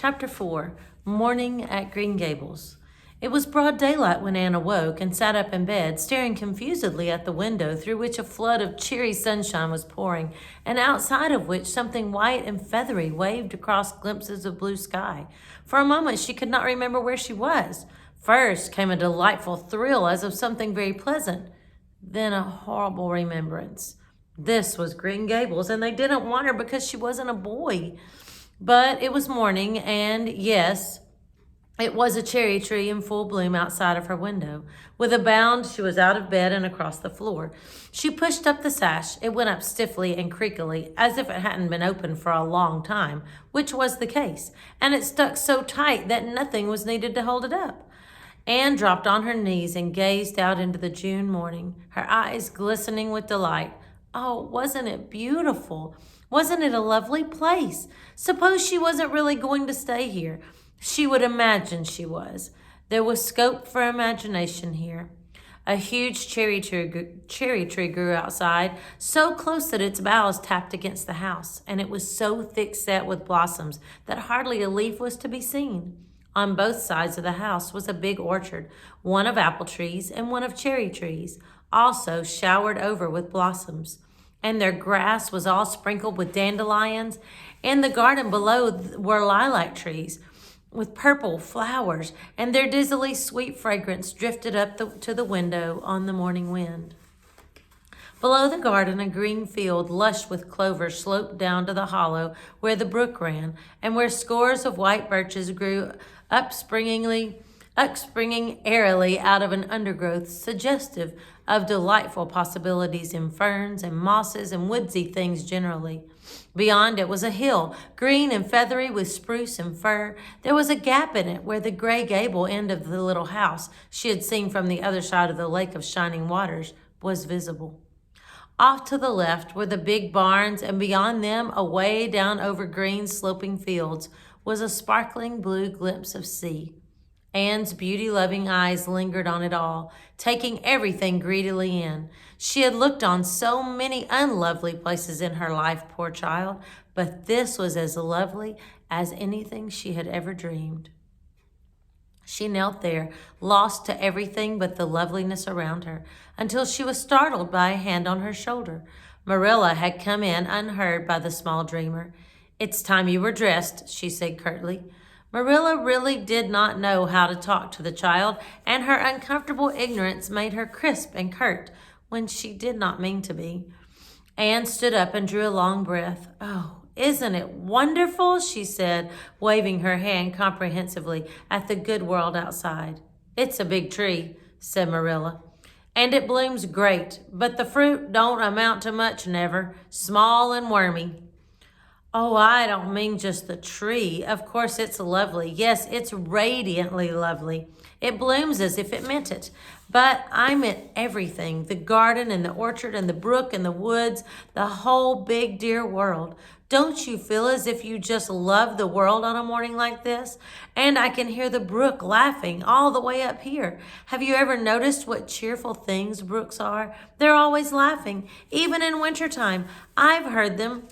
Chapter 4 Morning at Green Gables. It was broad daylight when Anne awoke and sat up in bed, staring confusedly at the window through which a flood of cheery sunshine was pouring, and outside of which something white and feathery waved across glimpses of blue sky. For a moment she could not remember where she was. First came a delightful thrill as of something very pleasant, then a horrible remembrance. This was Green Gables, and they didn't want her because she wasn't a boy. But it was morning, and yes, it was a cherry tree in full bloom outside of her window. With a bound, she was out of bed and across the floor. She pushed up the sash. It went up stiffly and creakily, as if it hadn't been open for a long time, which was the case, and it stuck so tight that nothing was needed to hold it up. Anne dropped on her knees and gazed out into the June morning, her eyes glistening with delight. Oh, wasn't it beautiful? Wasn't it a lovely place? Suppose she wasn't really going to stay here. She would imagine she was. There was scope for imagination here. A huge cherry tree grew outside, so close that its boughs tapped against the house, and it was so thick set with blossoms that hardly a leaf was to be seen. On both sides of the house was a big orchard, one of apple trees and one of cherry trees, also showered over with blossoms. And their grass was all sprinkled with dandelions, and the garden below were lilac trees with purple flowers, and their dizzily sweet fragrance drifted up to the window on the morning wind. Below the garden, a green field lush with clover sloped down to the hollow where the brook ran, and where scores of white birches grew upspringing airily out of an undergrowth suggestive of delightful possibilities in ferns and mosses and woodsy things generally. Beyond it was a hill, green and feathery with spruce and fir. There was a gap in it where the gray gable end of the little house she had seen from the other side of the lake of shining waters was visible. Off to the left were the big barns, and beyond them, away down over green sloping fields, was a sparkling blue glimpse of sea. Anne's beauty-loving eyes lingered on it all, taking everything greedily in. She had looked on so many unlovely places in her life, poor child, but this was as lovely as anything she had ever dreamed. She knelt there, lost to everything but the loveliness around her, until she was startled by a hand on her shoulder. Marilla had come in unheard by the small dreamer. "It's time you were dressed," she said curtly. Marilla really did not know how to talk to the child, and her uncomfortable ignorance made her crisp and curt when she did not mean to be. Anne stood up and drew a long breath. "Oh, isn't it wonderful?" she said, waving her hand comprehensively at the good world outside. "It's a big tree," said Marilla, "and it blooms great, but the fruit don't amount to much never, small and wormy." "Oh, I don't mean just the tree. Of course, it's lovely. Yes, it's radiantly lovely. It blooms as if it meant it. But I meant everything, the garden and the orchard and the brook and the woods, the whole big, dear world. Don't you feel as if you just love the world on a morning like this? And I can hear the brook laughing all the way up here. Have you ever noticed what cheerful things brooks are? They're always laughing, even in wintertime. I've heard them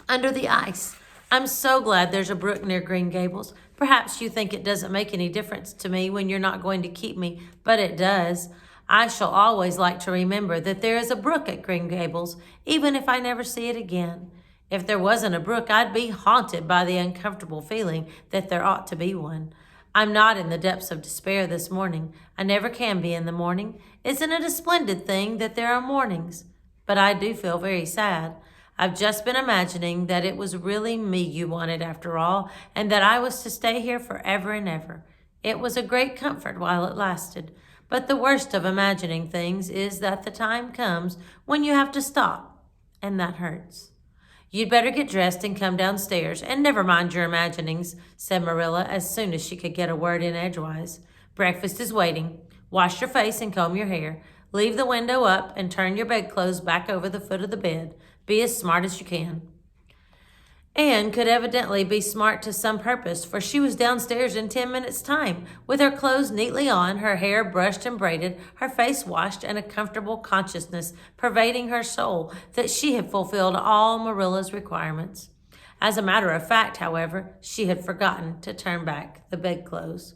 under the ice. I'm so glad there's a brook near Green Gables. Perhaps you think it doesn't make any difference to me when you're not going to keep me, but it does. I shall always like to remember that there is a brook at Green Gables, even if I never see it again. If there wasn't a brook, I'd be haunted by the uncomfortable feeling that there ought to be one. I'm not in the depths of despair this morning. I never can be in the morning. Isn't it a splendid thing that there are mornings? But I do feel very sad. I've just been imagining that it was really me you wanted after all, and that I was to stay here forever and ever. It was a great comfort while it lasted. But the worst of imagining things is that the time comes when you have to stop, and that hurts. "You'd better get dressed and come downstairs, and never mind your imaginings," said Marilla as soon as she could get a word in edgewise. "Breakfast is waiting. Wash your face and comb your hair. Leave the window up and turn your bedclothes back over the foot of the bed. Be as smart as you can." Anne could evidently be smart to some purpose, for she was downstairs in 10 minutes' time, with her clothes neatly on, her hair brushed and braided, her face washed, and a comfortable consciousness pervading her soul that she had fulfilled all Marilla's requirements. As a matter of fact, however, she had forgotten to turn back the bedclothes.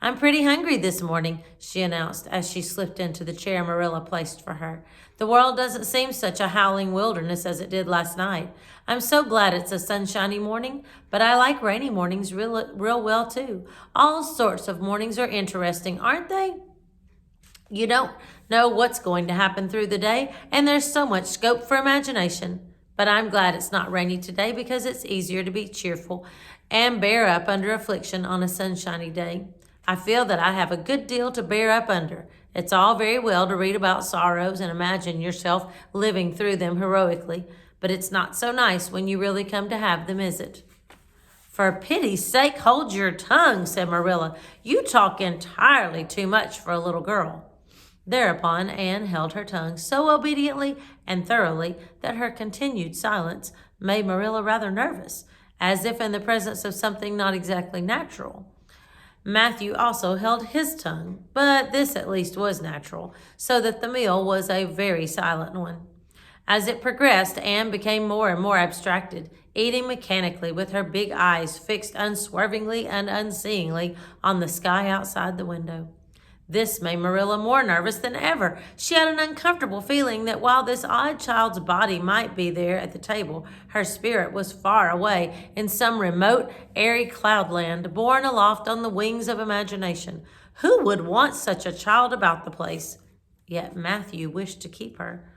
I'm pretty hungry this morning, she announced as she slipped into the chair Marilla placed for her. The world doesn't seem such a howling wilderness as it did last night. I'm so glad it's a sunshiny morning, but I like rainy mornings real well too. All sorts of mornings are interesting, aren't they? You don't know what's going to happen through the day, and there's so much scope for imagination. But I'm glad it's not rainy today because it's easier to be cheerful and bear up under affliction on a sunshiny day. I feel that I have a good deal to bear up under. It's all very well to read about sorrows and imagine yourself living through them heroically, but it's not so nice when you really come to have them, is it? For pity's sake, hold your tongue, said Marilla. You talk entirely too much for a little girl. Thereupon Anne held her tongue so obediently and thoroughly that her continued silence made Marilla rather nervous, as if in the presence of something not exactly natural. Matthew also held his tongue, but this at least was natural, so that the meal was a very silent one. As it progressed, Anne became more and more abstracted, eating mechanically with her big eyes fixed unswervingly and unseeingly on the sky outside the window. This made Marilla more nervous than ever. She had an uncomfortable feeling that while this odd child's body might be there at the table, her spirit was far away in some remote, airy cloudland, borne aloft on the wings of imagination. Who would want such a child about the place? Yet Matthew wished to keep her.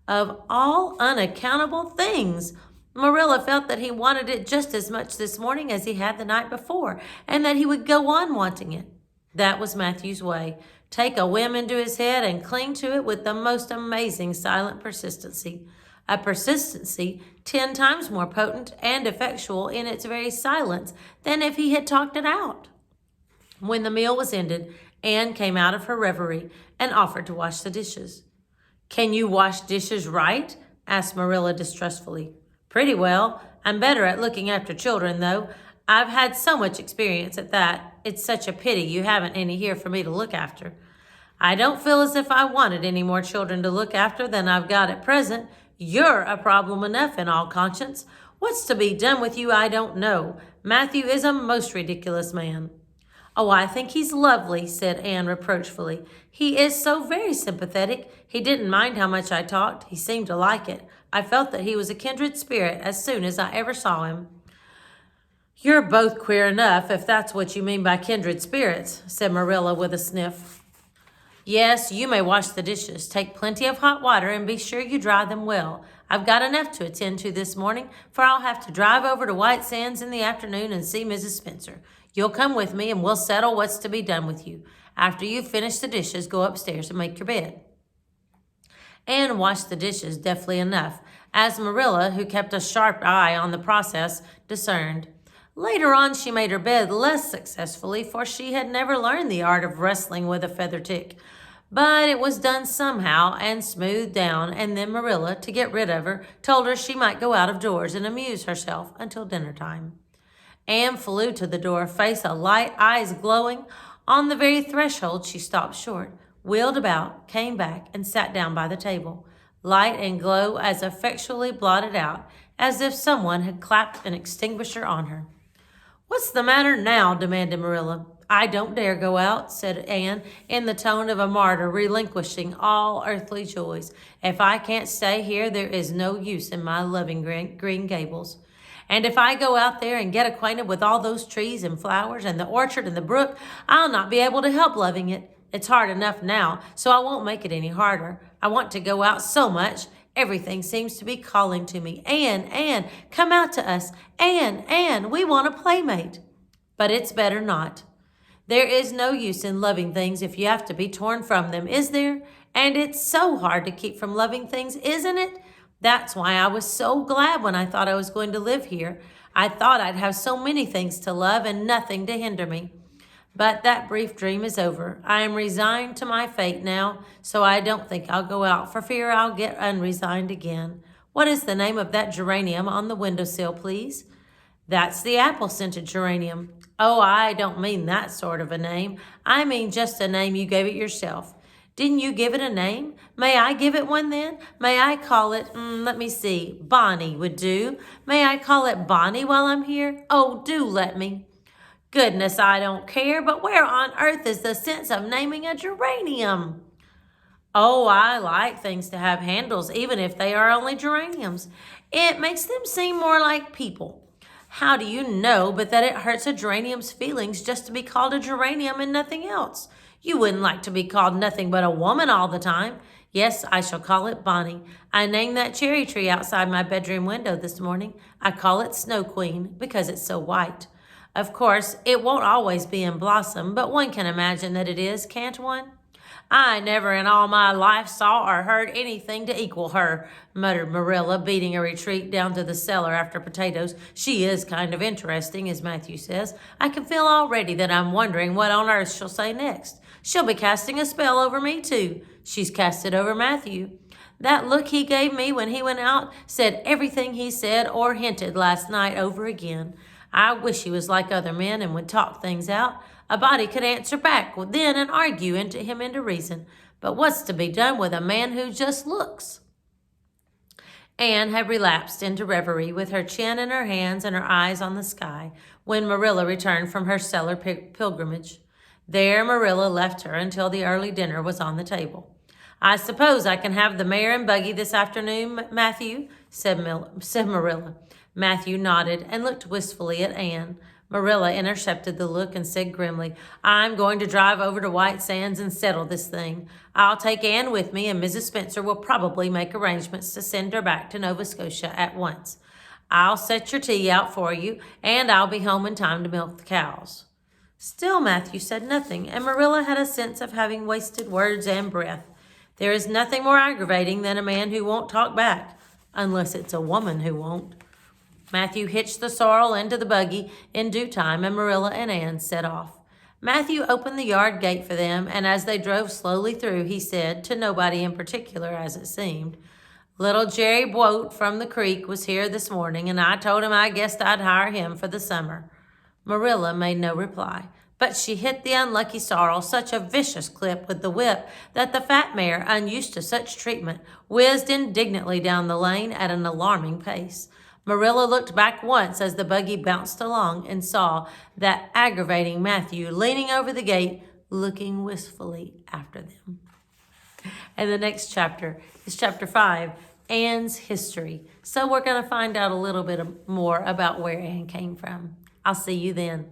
Of all unaccountable things, Marilla felt that he wanted it just as much this morning as he had the night before, and that he would go on wanting it. That was Matthew's way. Take a whim into his head and cling to it with the most amazing silent persistency. A persistency 10 times more potent and effectual in its very silence than if he had talked it out. When the meal was ended, Anne came out of her reverie and offered to wash the dishes. Can you wash dishes right? Asked Marilla distrustfully. Pretty well. I'm better at looking after children, though. I've had so much experience at that. It's such a pity you haven't any here for me to look after. I don't feel as if I wanted any more children to look after than I've got at present. You're a problem enough in all conscience. What's to be done with you I don't know. Matthew is a most ridiculous man. Oh, I think he's lovely, said Anne reproachfully. He is so very sympathetic. He didn't mind how much I talked. He seemed to like it. I felt that he was a kindred spirit as soon as I ever saw him. You're both queer enough, if that's what you mean by kindred spirits, said Marilla with a sniff. Yes, you may wash the dishes. Take plenty of hot water and be sure you dry them well. I've got enough to attend to this morning, for I'll have to drive over to White Sands in the afternoon and see Mrs. Spencer. You'll come with me and we'll settle what's to be done with you. After you've finished the dishes, go upstairs and make your bed. Anne washed the dishes deftly enough, as Marilla, who kept a sharp eye on the process, discerned. Later on, she made her bed less successfully, for she had never learned the art of wrestling with a feather tick. But it was done somehow and smoothed down, and then Marilla, to get rid of her, told her she might go out of doors and amuse herself until dinner time. Anne flew to the door, face alight, eyes glowing. On the very threshold, she stopped short, wheeled about, came back, and sat down by the table, light and glow as effectually blotted out as if someone had clapped an extinguisher on her. What's the matter now? Demanded Marilla. I don't dare go out, said Anne, in the tone of a martyr relinquishing all earthly joys. If I can't stay here, there is no use in my loving Green Gables. And if I go out there and get acquainted with all those trees and flowers and the orchard and the brook, I'll not be able to help loving it. It's hard enough now, so I won't make it any harder. I want to go out so much. Everything seems to be calling to me. Anne, come out to us. Anne, we want a playmate. But it's better not. There is no use in loving things if you have to be torn from them, is there? And it's so hard to keep from loving things, isn't it? That's why I was so glad when I thought I was going to live here. I thought I'd have so many things to love and nothing to hinder me. But that brief dream is over. I am resigned to my fate now, so I don't think I'll go out for fear I'll get unresigned again. What is the name of that geranium on the windowsill, please? That's the apple-scented geranium. Oh, I don't mean that sort of a name. I mean just a name you gave it yourself. Didn't you give it a name? May I give it one then? May I call it, let me see, Bonnie would do. May I call it Bonnie while I'm here? Oh, do let me. Goodness, I don't care, but where on earth is the sense of naming a geranium? Oh, I like things to have handles, even if they are only geraniums. It makes them seem more like people. How do you know but that it hurts a geranium's feelings just to be called a geranium and nothing else? You wouldn't like to be called nothing but a woman all the time. Yes, I shall call it Bonnie. I named that cherry tree outside my bedroom window this morning. I call it Snow Queen because it's so white. Of course, it won't always be in blossom, but one can imagine that it is, can't one? I never in all my life saw or heard anything to equal her, muttered Marilla, beating a retreat down to the cellar after potatoes. She is kind of interesting, as Matthew says. I can feel already that I'm wondering what on earth she'll say next. She'll be casting a spell over me, too. She's cast it over Matthew. That look he gave me when he went out said everything he said or hinted last night over again. I wish he was like other men and would talk things out. A body could answer back then and argue him into reason. But what's to be done with a man who just looks? Anne had relapsed into reverie with her chin in her hands and her eyes on the sky when Marilla returned from her cellar pilgrimage. There Marilla left her until the early dinner was on the table. I suppose I can have the mare and buggy this afternoon, Matthew, said Marilla. Matthew nodded and looked wistfully at Anne. Marilla intercepted the look and said grimly, I'm going to drive over to White Sands and settle this thing. I'll take Anne with me, and Mrs. Spencer will probably make arrangements to send her back to Nova Scotia at once. I'll set your tea out for you, and I'll be home in time to milk the cows. Still Matthew said nothing, and Marilla had a sense of having wasted words and breath. There is nothing more aggravating than a man who won't talk back, unless it's a woman who won't. Matthew hitched the sorrel into the buggy in due time, and Marilla and Anne set off. Matthew opened the yard gate for them, and as they drove slowly through, he said, to nobody in particular as it seemed, Little Jerry Boat from the creek was here this morning, and I told him I guessed I'd hire him for the summer. Marilla made no reply, but she hit the unlucky sorrel such a vicious clip with the whip that the fat mare, unused to such treatment, whizzed indignantly down the lane at an alarming pace. Marilla looked back once as the buggy bounced along and saw that aggravating Matthew leaning over the gate, looking wistfully after them. And the next chapter is chapter 5, Anne's history. So we're going to find out a little bit more about where Anne came from. I'll see you then.